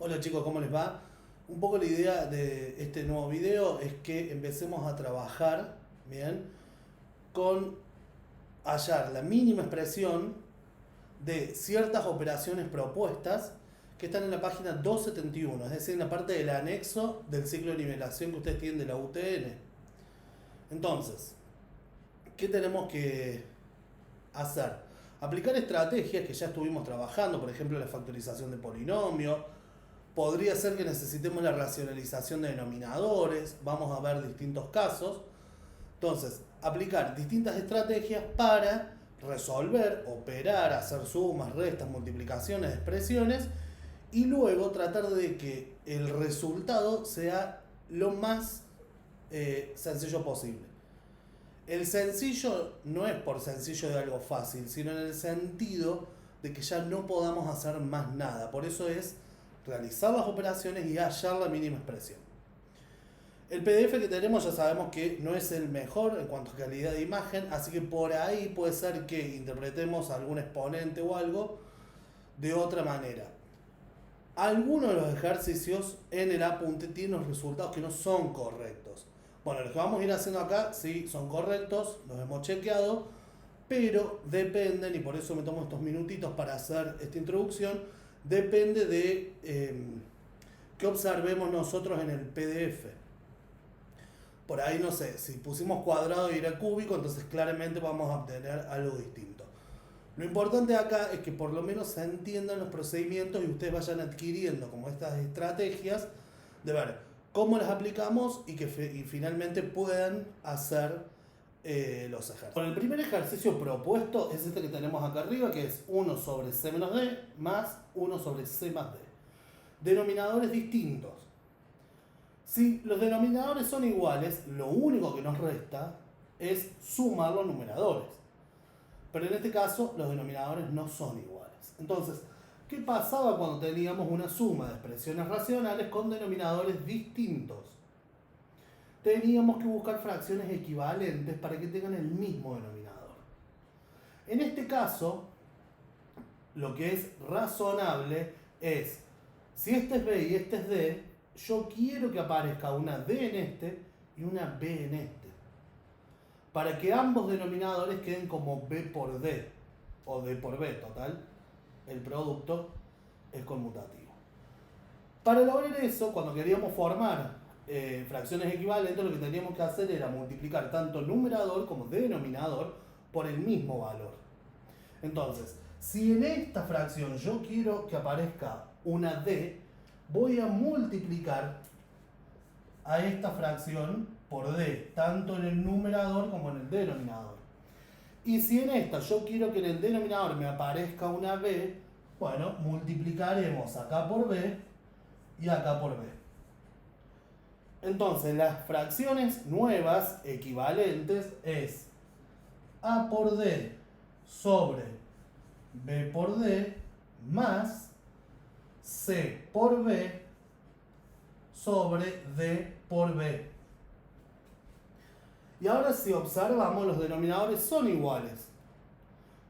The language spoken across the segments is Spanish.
Hola chicos, ¿cómo les va? Un poco la idea de este nuevo video es que empecemos a trabajar, bien, con hallar la mínima expresión de ciertas operaciones propuestas que están en la página 271, es decir, en la parte del anexo del ciclo de nivelación que ustedes tienen de la UTN. Entonces, ¿qué tenemos que hacer? Aplicar estrategias que ya estuvimos trabajando, por ejemplo, la factorización de polinomios. Podría ser que necesitemos la racionalización de denominadores, vamos a ver distintos casos. Entonces, aplicar distintas estrategias para resolver, operar, hacer sumas, restas, multiplicaciones, expresiones y luego tratar de que el resultado sea lo más sencillo posible. El sencillo no es por sencillo de algo fácil, sino en el sentido de que ya no podamos hacer más nada. Por eso es realizar las operaciones y hallar la mínima expresión. El PDF que tenemos ya sabemos que no es el mejor en cuanto a calidad de imagen, así que por ahí puede ser que interpretemos algún exponente o algo de otra manera. Algunos de los ejercicios en el apunte tienen los resultados que no son correctos. Bueno, los que vamos a ir haciendo acá sí son correctos, los hemos chequeado, pero dependen, y por eso me tomo estos minutitos para hacer esta introducción, depende de qué observemos nosotros en el PDF. Por ahí no sé, si pusimos cuadrado y era cúbico, entonces claramente vamos a obtener algo distinto. Lo importante acá es que por lo menos se entiendan los procedimientos y ustedes vayan adquiriendo como estas estrategias de ver cómo las aplicamos y que finalmente puedan hacer los ejercicios. Bueno, el primer ejercicio propuesto es este que tenemos acá arriba, que es 1 sobre c menos d más 1 sobre c más d. Denominadores distintos. Si los denominadores son iguales, lo único que nos resta es sumar los numeradores. Pero en este caso, los denominadores no son iguales. Entonces, ¿qué pasaba cuando teníamos una suma de expresiones racionales con denominadores distintos? Teníamos que buscar fracciones equivalentes para que tengan el mismo denominador. En este caso, lo que es razonable es, si este es b y este es d, yo quiero que aparezca una d en este y una b en este, para que ambos denominadores queden como b por d o d por b, total, el producto es conmutativo. Para lograr eso, cuando queríamos formar fracciones equivalentes, lo que teníamos que hacer era multiplicar tanto numerador como denominador por el mismo valor. Entonces, si en esta fracción yo quiero que aparezca una d, voy a multiplicar a esta fracción por d, tanto en el numerador como en el denominador. Y si en esta yo quiero que en el denominador me aparezca una b, bueno, multiplicaremos acá por b y acá por b. Entonces, las fracciones nuevas equivalentes es a por d sobre b por d más c por b sobre d por b. Y ahora si observamos, los denominadores son iguales.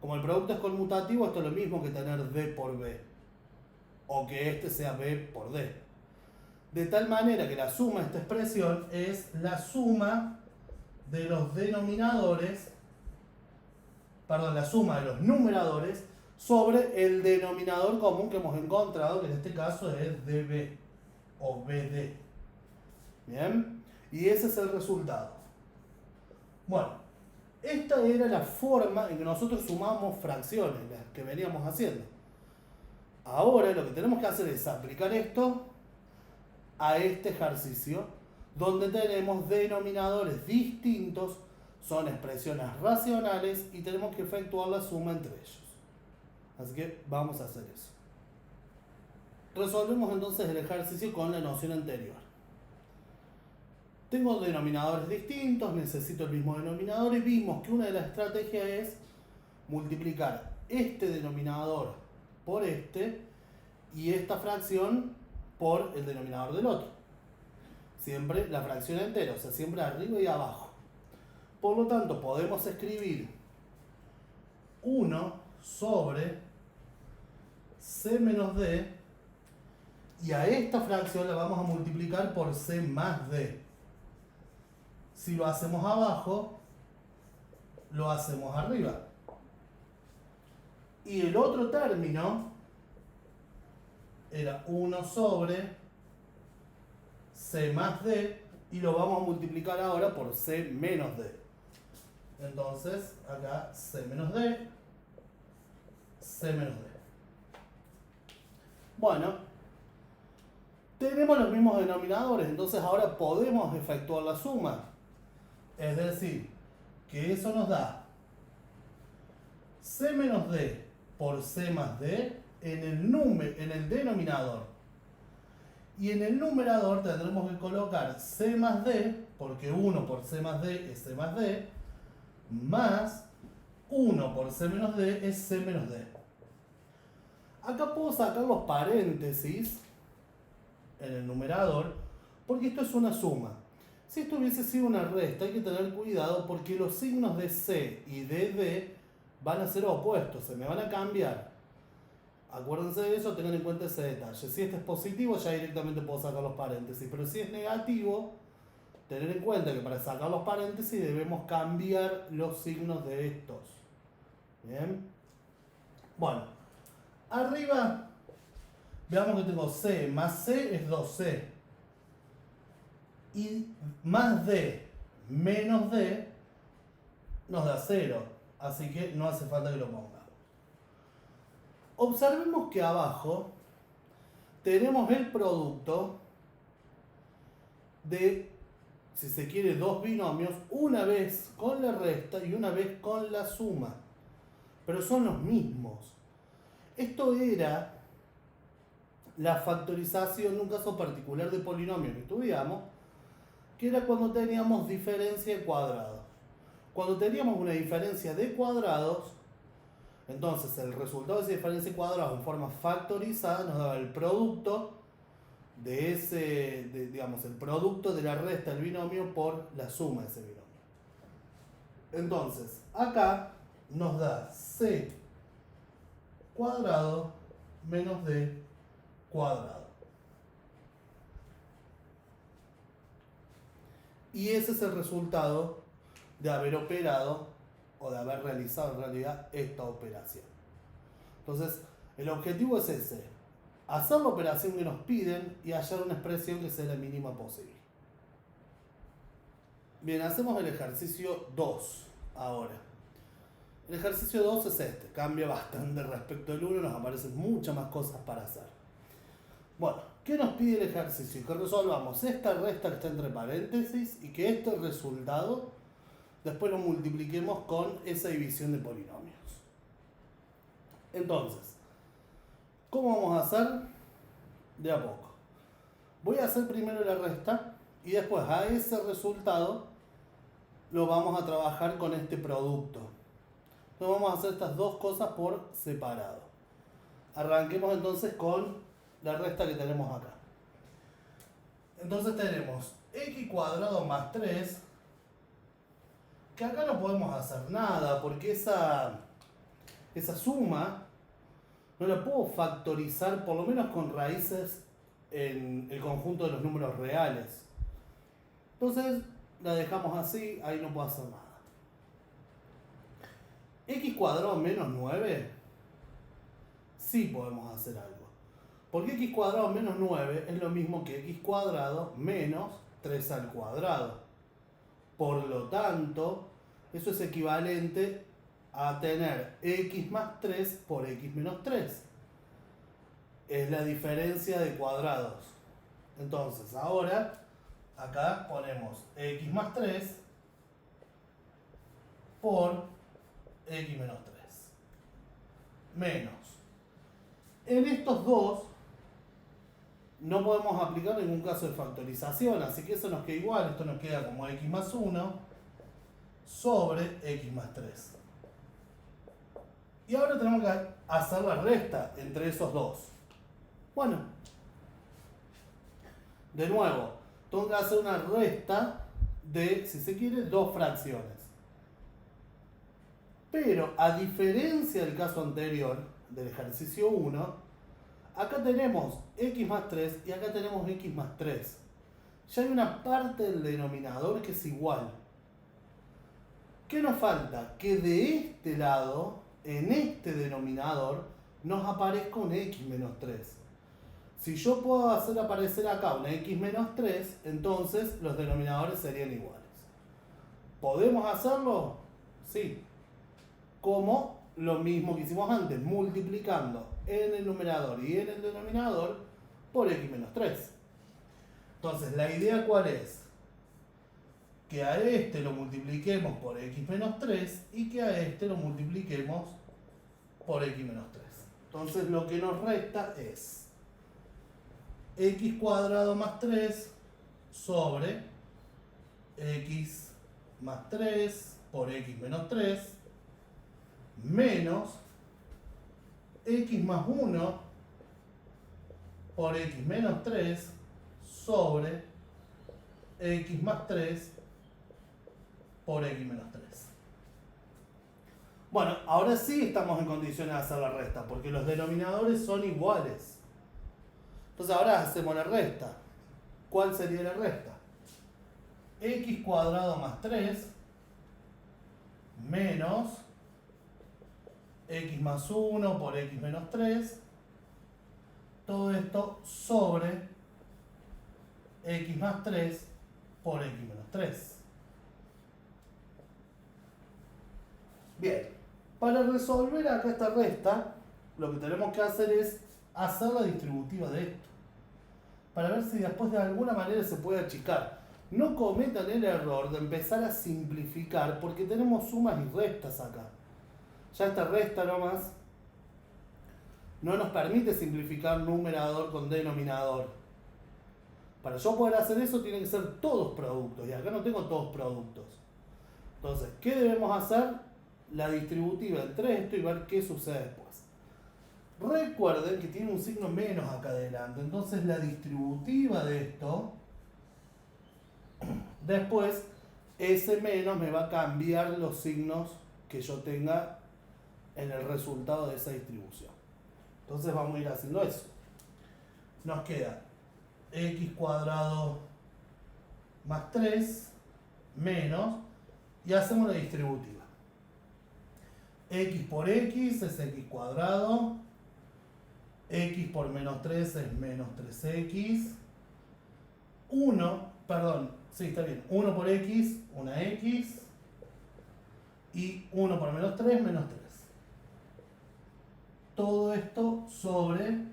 Como el producto es conmutativo, esto es lo mismo que tener d por b. O que este sea b por d. De tal manera que la suma de esta expresión es la suma de los denominadores, perdón, la suma de los numeradores sobre el denominador común que hemos encontrado, que en este caso es db o bd. Bien, y ese es el resultado. Bueno, esta era la forma en que nosotros sumamos fracciones, las que veníamos haciendo. Ahora lo que tenemos que hacer es aplicar esto a este ejercicio, donde tenemos denominadores distintos, son expresiones racionales y tenemos que efectuar la suma entre ellos. Así que vamos a hacer eso. Resolvemos entonces el ejercicio con la noción anterior. Tengo denominadores distintos, necesito el mismo denominador y vimos que una de las estrategias es multiplicar este denominador por este y esta fracción por el denominador del otro. Siempre la fracción entera, o sea, siempre arriba y abajo. Por lo tanto, podemos escribir 1 sobre c menos d Y a esta fracción la vamos a multiplicar por c más d. Si lo hacemos abajo, lo hacemos arriba. Y el otro término era 1 sobre c más d, y lo vamos a multiplicar ahora por c menos d. Entonces, acá c menos d, c menos d. Bueno, tenemos los mismos denominadores, entonces ahora podemos efectuar la suma. Es decir, que eso nos da c menos d por c más d en el denominador. Y en el numerador tendremos que colocar c más d, porque 1 por c más d es c más d, más 1 por c menos d es c menos d. Acá puedo sacar los paréntesis en el numerador, porque esto es una suma. Si esto hubiese sido una resta, hay que tener cuidado porque los signos de c y de d van a ser opuestos, se me van a cambiar. Acuérdense de eso, tengan en cuenta ese detalle. Si este es positivo, ya directamente puedo sacar los paréntesis, pero si es negativo, tener en cuenta que para sacar los paréntesis debemos cambiar los signos de estos. Bien. Bueno, arriba veamos que tengo c más c es 2c. Y más d menos d nos da 0. Así que no hace falta que lo pongamos. Observemos que abajo tenemos el producto de, si se quiere, dos binomios, una vez con la resta y una vez con la suma. Pero son los mismos. Esto era la factorización de un caso particular de polinomio que estudiamos, que era cuando teníamos diferencia de cuadrados. Cuando teníamos una diferencia de cuadrados, entonces el resultado de esa diferencia de cuadrados en forma factorizada nos daba el producto de ese, digamos, el producto de la resta del binomio por la suma de ese binomio. Entonces, acá nos da c cuadrado menos d cuadrado. Y ese es el resultado de haber operado o de haber realizado en realidad esta operación. Entonces, el objetivo es ese: hacer la operación que nos piden y hallar una expresión que sea la mínima posible. Bien, hacemos el ejercicio 2 ahora. El ejercicio 2 es este, cambia bastante respecto al 1, nos aparecen muchas más cosas para hacer. Bueno, ¿qué nos pide el ejercicio? Que resolvamos esta resta que está entre paréntesis y que este resultado después lo multipliquemos con esa división de polinomios. Entonces, ¿cómo vamos a hacer? De a poco. Voy a hacer primero la resta y después a ese resultado lo vamos a trabajar con este producto. Entonces vamos a hacer estas dos cosas por separado. Arranquemos entonces con la resta que tenemos acá. Entonces tenemos x cuadrado más 3, que acá no podemos hacer nada porque esa suma no la puedo factorizar, por lo menos con raíces en el conjunto de los números reales. Entonces la dejamos así, ahí no puedo hacer nada. X cuadrado menos 9, sí podemos hacer algo. Porque x cuadrado menos 9 es lo mismo que x cuadrado menos 3 al cuadrado. Por lo tanto, eso es equivalente a tener x más 3 por x menos 3. Es la diferencia de cuadrados. Entonces, ahora, acá ponemos x más 3 por x menos 3. Menos. En estos dos no podemos aplicar ningún caso de factorización, así que eso nos queda igual. Esto nos queda como x más 1 sobre x más 3. Y ahora tenemos que hacer la resta entre esos dos. Bueno, de nuevo, tengo que hacer una resta de, si se quiere, dos fracciones. Pero, a diferencia del caso anterior, del ejercicio 1, acá tenemos x más 3 y acá tenemos x más 3. Ya hay una parte del denominador que es igual. ¿Qué nos falta? Que de este lado, en este denominador, nos aparezca un x menos 3. Si yo puedo hacer aparecer acá una x menos 3, entonces los denominadores serían iguales. ¿Podemos hacerlo? Sí. Como lo mismo que hicimos antes, multiplicando en el numerador y en el denominador por x menos 3. Entonces, ¿la idea cuál es? Que a este lo multipliquemos por x menos 3 y que a este lo multipliquemos por x menos 3. Entonces, lo que nos resta es x cuadrado más 3 sobre x más 3 por x menos 3 menos x más 1 por x menos 3 sobre x más 3 por x menos 3. Bueno, ahora sí estamos en condiciones de hacer la resta, porque los denominadores son iguales. Entonces ahora hacemos la resta. ¿Cuál sería la resta? X cuadrado más 3 menos x más 1 por x menos 3. Todo esto sobre x más 3 por x menos 3. Bien, para resolver acá esta resta, lo que tenemos que hacer es hacer la distributiva de esto, para ver si después de alguna manera se puede achicar. No cometan el error de empezar a simplificar, porque tenemos sumas y restas acá. Ya esta resta nomás no nos permite simplificar numerador con denominador. Para yo poder hacer eso tienen que ser todos productos, y acá no tengo todos productos. Entonces, ¿qué debemos hacer? La distributiva entre esto y ver qué sucede después. Recuerden que tiene un signo menos acá adelante, entonces la distributiva de esto, después ese menos me va a cambiar los signos que yo tenga en el resultado de esa distribución. Entonces vamos a ir haciendo eso. Nos queda x cuadrado más 3 menos, y hacemos la distributiva. X por x es x cuadrado, x por menos 3 es menos 3x, 1 por x, una x, y 1 por menos 3, menos 3. Todo esto sobre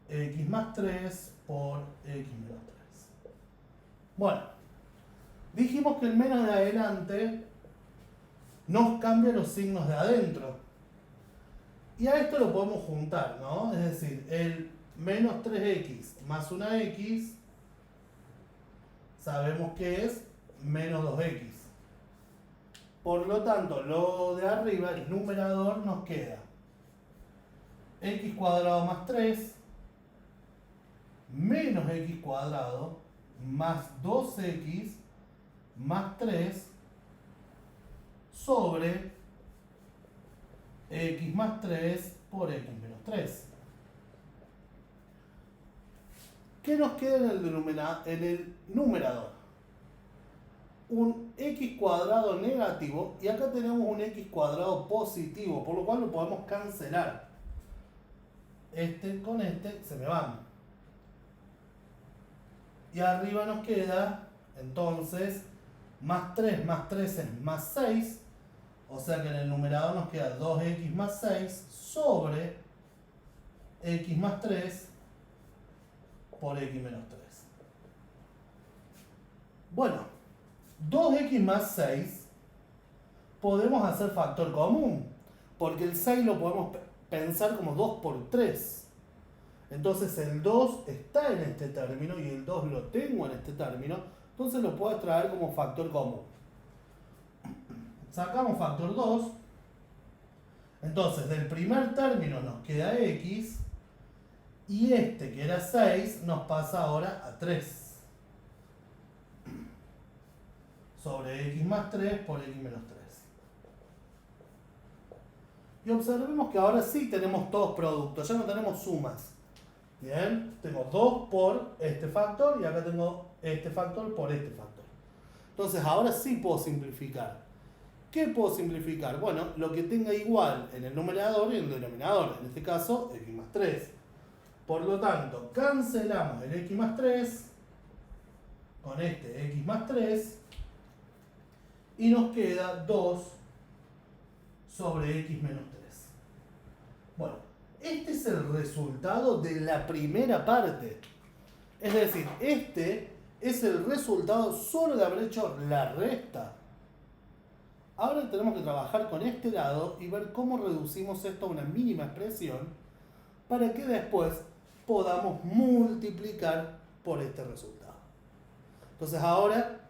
x más 3 por x menos 3. Bueno, dijimos que el menos de adelante nos cambia los signos de adentro. Y a esto lo podemos juntar, ¿no? Es decir, el menos 3x más una x, sabemos que es menos 2x. Por lo tanto, lo de arriba, el numerador, nos queda x cuadrado más 3 menos x cuadrado más 2x más 3 sobre x más 3 por x menos 3. ¿Qué nos queda en el numerador? Un x cuadrado negativo, y acá tenemos un x cuadrado positivo, por lo cual lo podemos cancelar. Este con este se me van. Y arriba nos queda, entonces, más 3 es más 6. O sea que en el numerador nos queda 2x más 6 sobre x más 3 por x menos 3. Bueno, 2x más 6 podemos hacer factor común, porque el 6 lo podemos pensar como 2 por 3. Entonces el 2 está en este término y el 2 lo tengo en este término, entonces lo puedo extraer como factor común. Sacamos factor 2, entonces del primer término nos queda x, y este que era 6 nos pasa ahora a 3 sobre x más 3 por x menos 3. Y observemos que ahora sí tenemos todos productos, ya no tenemos sumas. Bien, tengo 2 por este factor y acá tengo este factor por este factor. Entonces ahora sí puedo simplificar. ¿Qué puedo simplificar? Bueno, lo que tenga igual en el numerador y en el denominador. En este caso, x más 3. Por lo tanto, cancelamos el x más 3 con este x más 3 y nos queda 2 sobre x menos 3. Bueno, este es el resultado de la primera parte. Es decir, este es el resultado solo de haber hecho la resta. Ahora tenemos que trabajar con este lado y ver cómo reducimos esto a una mínima expresión para que después podamos multiplicar por este resultado. Entonces ahora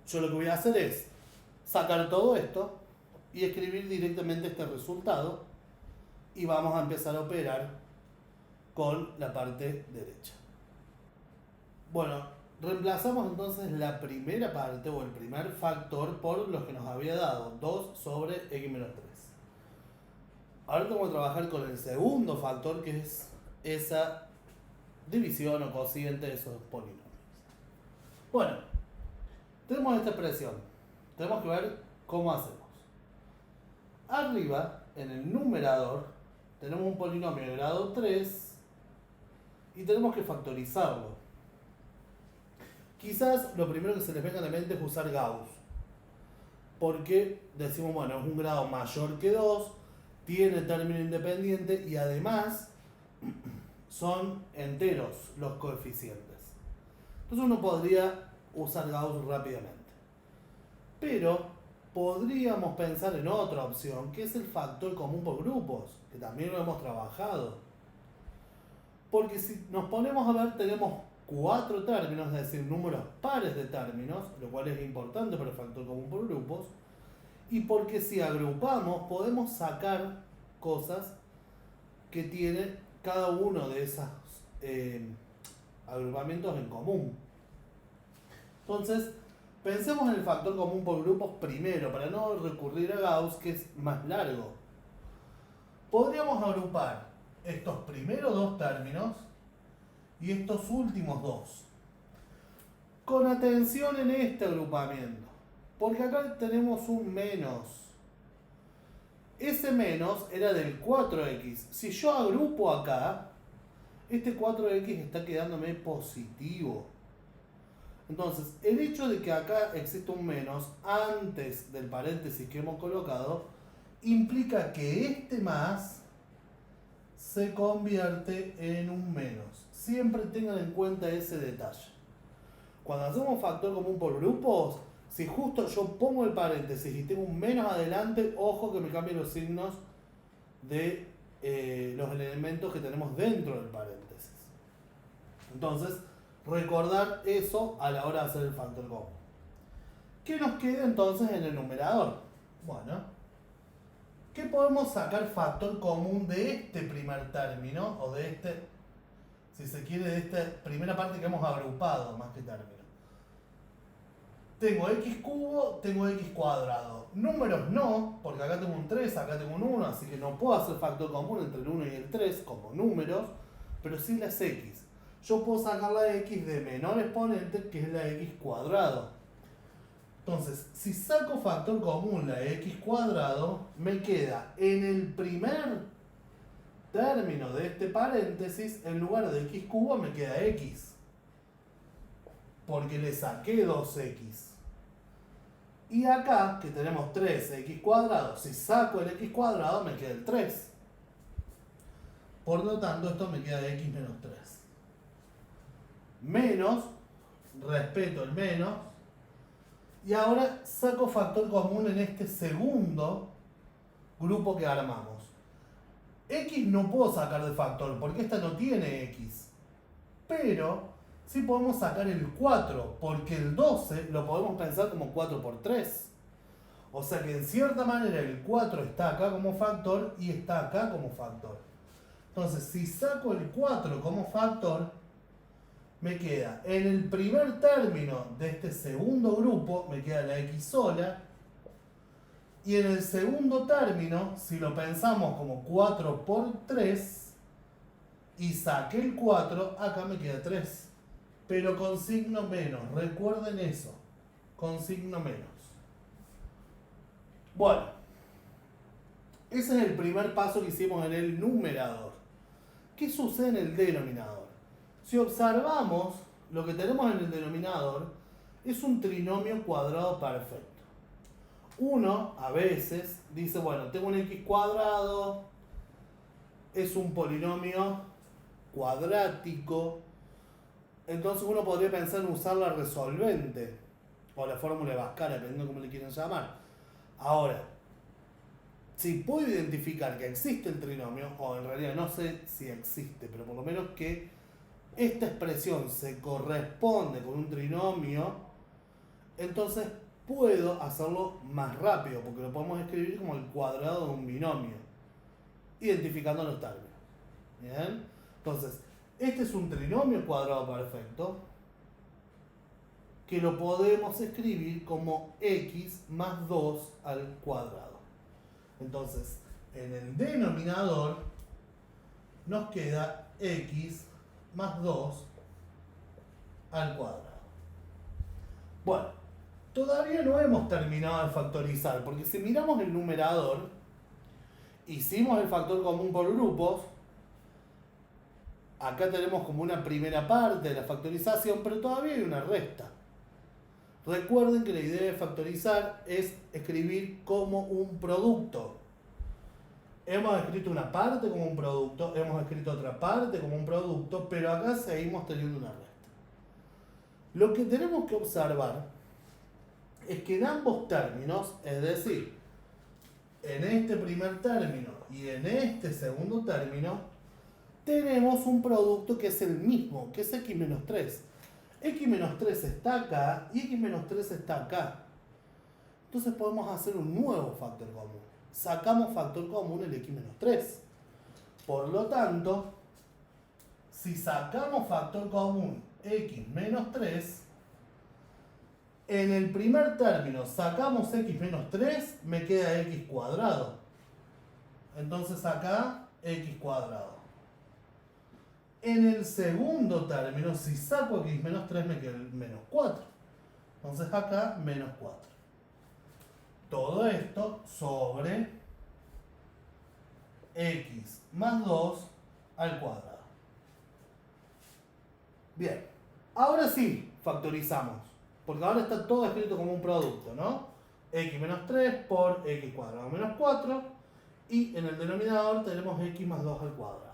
yo lo que voy a hacer es sacar todo esto y escribir directamente este resultado y vamos a empezar a operar con la parte derecha. Bueno, reemplazamos entonces la primera parte o el primer factor por lo que nos había dado, 2 sobre x menos 3. Ahora tengo que trabajar con el segundo factor, que es esa división o cociente de esos polinomios. Bueno, tenemos esta expresión. Tenemos que ver cómo hacemos. Arriba, en el numerador, tenemos un polinomio de grado 3 y tenemos que factorizarlo. Quizás lo primero que se les venga a la mente es usar Gauss, porque decimos, bueno, es un grado mayor que 2, tiene término independiente y además son enteros los coeficientes. Entonces uno podría usar Gauss rápidamente. Pero podríamos pensar en otra opción, que es el factor común por grupos, que también lo hemos trabajado. Porque si nos ponemos a ver, tenemos 4 términos, es decir, números pares de términos, lo cual es importante para el factor común por grupos, y porque si agrupamos podemos sacar cosas que tiene cada uno de esos agrupamientos en común. Entonces, pensemos en el factor común por grupos primero, para no recurrir a Gauss, que es más largo. Podríamos agrupar estos primeros 2 términos y estos últimos 2. Con atención en este agrupamiento, porque acá tenemos un menos. Ese menos era del 4x. Si yo agrupo acá, este 4x está quedándome positivo. Entonces, el hecho de que acá exista un menos antes del paréntesis que hemos colocado, implica que este más se convierte en un menos. Siempre tengan en cuenta ese detalle. Cuando hacemos factor común por grupos, si justo yo pongo el paréntesis y tengo un menos adelante, ojo que me cambien los signos de los elementos que tenemos dentro del paréntesis. Entonces, recordar eso a la hora de hacer el factor común. ¿Qué nos queda entonces en el numerador? Bueno, ¿qué podemos sacar factor común de este primer término? O de este, si se quiere, de esta primera parte que hemos agrupado más que término. Tengo x cubo, tengo x cuadrado. Números no, porque acá tengo un 3, acá tengo un 1, así que no puedo hacer factor común entre el 1 y el 3 como números, pero sí las x. Yo puedo sacar la x de menor exponente, que es la x cuadrado. Entonces, si saco factor común la x cuadrado, me queda en el primer término de este paréntesis, en lugar de x cubo, me queda x. Porque le saqué 2x. Y acá, que tenemos 3x cuadrado, si saco el x cuadrado, me queda el 3. Por lo tanto, esto me queda x menos 3. Menos, respeto el menos, y ahora saco factor común en este segundo grupo que armamos. X no puedo sacar de factor porque esta no tiene x, pero sí podemos sacar el 4 porque el 12 lo podemos pensar como 4 por 3. O sea que en cierta manera el 4 está acá como factor y está acá como factor. Entonces si saco el 4 como factor, me queda en el primer término de este segundo grupo, me queda la x sola, Y en el segundo término, si lo pensamos como 4 por 3 y saqué el 4, acá me queda 3. Pero con signo menos, recuerden eso, con signo menos. Bueno, ese es el primer paso que hicimos en el numerador. ¿Qué sucede en el denominador? Si observamos, lo que tenemos en el denominador es un trinomio cuadrado perfecto. Uno a veces dice, bueno, tengo un x cuadrado, es un polinomio cuadrático, entonces uno podría pensar en usar la resolvente o la fórmula de Bhaskara, dependiendo de cómo le quieran llamar. Ahora, si puedo identificar que existe el trinomio, o en realidad no sé si existe, pero por lo menos que esta expresión se corresponde con un trinomio, entonces puedo hacerlo más rápido, porque lo podemos escribir como el cuadrado de un binomio, identificando los términos. ¿Bien? Entonces, este es un trinomio cuadrado perfecto, que lo podemos escribir como x más 2 al cuadrado. Entonces, en el denominador nos queda x más 2 al cuadrado. Bueno, todavía no hemos terminado de factorizar, porque si miramos el numerador, hicimos el factor común por grupos, acá tenemos como una primera parte de la factorización, pero todavía hay una resta. Recuerden que la idea de factorizar es escribir como un producto. Hemos escrito una parte como un producto, hemos escrito otra parte como un producto, pero acá seguimos teniendo una resta. Lo que tenemos que observar es que en ambos términos, es decir, en este primer término y en este segundo término, tenemos un producto que es el mismo, que es x menos 3. X menos 3 está acá y x menos 3 está acá. Entonces podemos hacer un nuevo factor común. Sacamos factor común el x menos 3. Por lo tanto, si sacamos factor común x menos 3, en el primer término sacamos x menos 3, me queda x cuadrado. Entonces acá x cuadrado. En el segundo término, si saco x menos 3, me queda el menos 4. Entonces acá menos 4. Todo esto sobre x más 2 al cuadrado. Bien, ahora sí factorizamos, porque ahora está todo escrito como un producto, ¿no? X menos 3 por x cuadrado menos 4, y en el denominador tenemos x más 2 al cuadrado.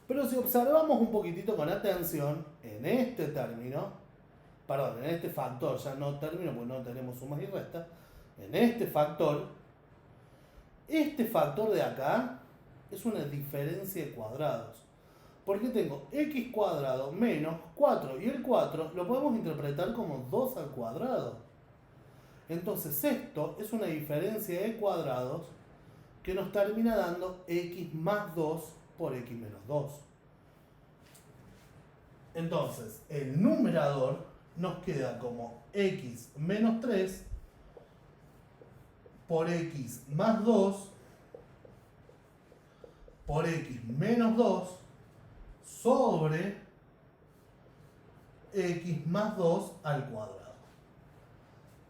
Pero si observamos un poquitito con atención, en este término, perdón, en este factor, ya no término porque no tenemos sumas y restas, en este factor de acá es una diferencia de cuadrados. Porque tengo x cuadrado menos 4 y el 4 lo podemos interpretar como 2 al cuadrado. Entonces esto es una diferencia de cuadrados que nos termina dando x más 2 por x menos 2. Entonces el numerador nos queda como x menos 3 por x más 2 por x menos 2 sobre x más 2 al cuadrado.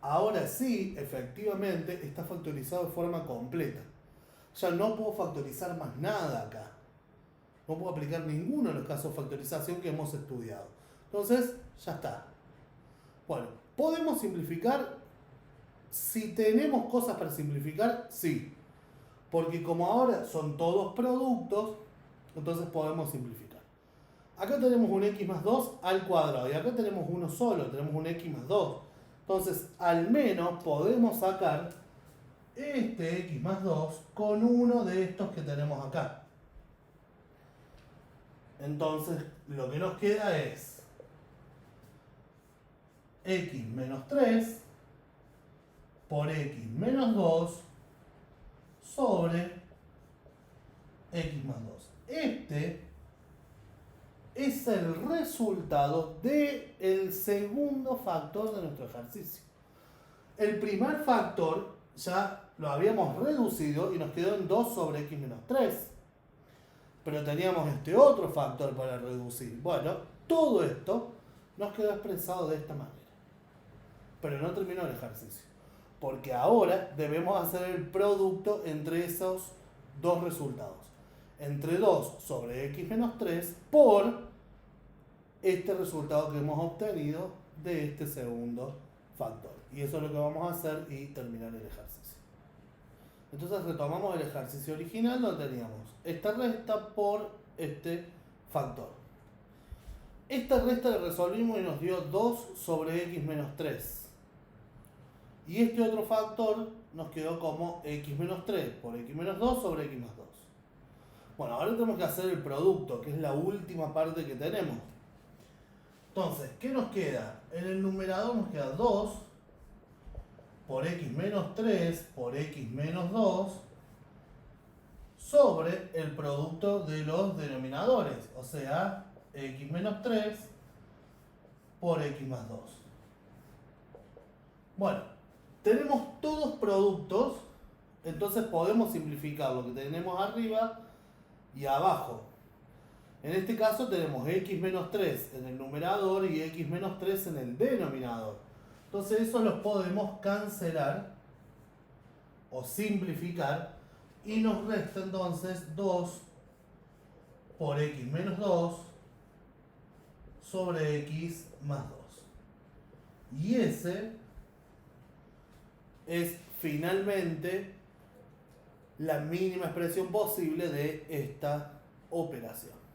Ahora sí, efectivamente, está factorizado de forma completa. Ya no puedo factorizar más nada acá. No puedo aplicar ninguno de los casos de factorización que hemos estudiado. Entonces, ya está. Bueno, ¿podemos simplificar? Si tenemos cosas para simplificar, sí. Porque como ahora son todos productos, entonces podemos simplificar. Acá tenemos un x más 2 al cuadrado y acá tenemos uno solo, tenemos un x más 2. Entonces, al menos podemos sacar este x más 2 con uno de estos que tenemos acá. Entonces, lo que nos queda es x menos 3 por x menos 2 sobre x más 2. Este es el resultado del segundo factor de nuestro ejercicio. El primer factor ya lo habíamos reducido y nos quedó en 2 sobre x menos 3. Pero teníamos este otro factor para reducir. Bueno, todo esto nos quedó expresado de esta manera. Pero no terminó el ejercicio. Porque ahora debemos hacer el producto entre esos dos resultados. Entre 2 sobre x menos 3 por este resultado que hemos obtenido de este segundo factor. Y eso es lo que vamos a hacer y terminar el ejercicio. Entonces retomamos el ejercicio original donde teníamos esta resta por este factor. Esta resta la resolvimos y nos dio 2 sobre x menos 3. Y este otro factor nos quedó como x menos 3 por x menos 2 sobre x más 2. Bueno, ahora tenemos que hacer el producto, que es la última parte que tenemos. Entonces, ¿qué nos queda? En el numerador nos queda 2 por x menos 3 por x menos 2 sobre el producto de los denominadores, o sea, x menos 3 por x más 2. Bueno, tenemos todos productos, entonces podemos simplificar lo que tenemos arriba y abajo. En este caso tenemos x menos 3 en el numerador y x menos 3 en el denominador. Entonces eso los podemos cancelar o simplificar y nos resta entonces 2 por x menos 2 sobre x más 2. Y ese es finalmente la mínima expresión posible de esta operación.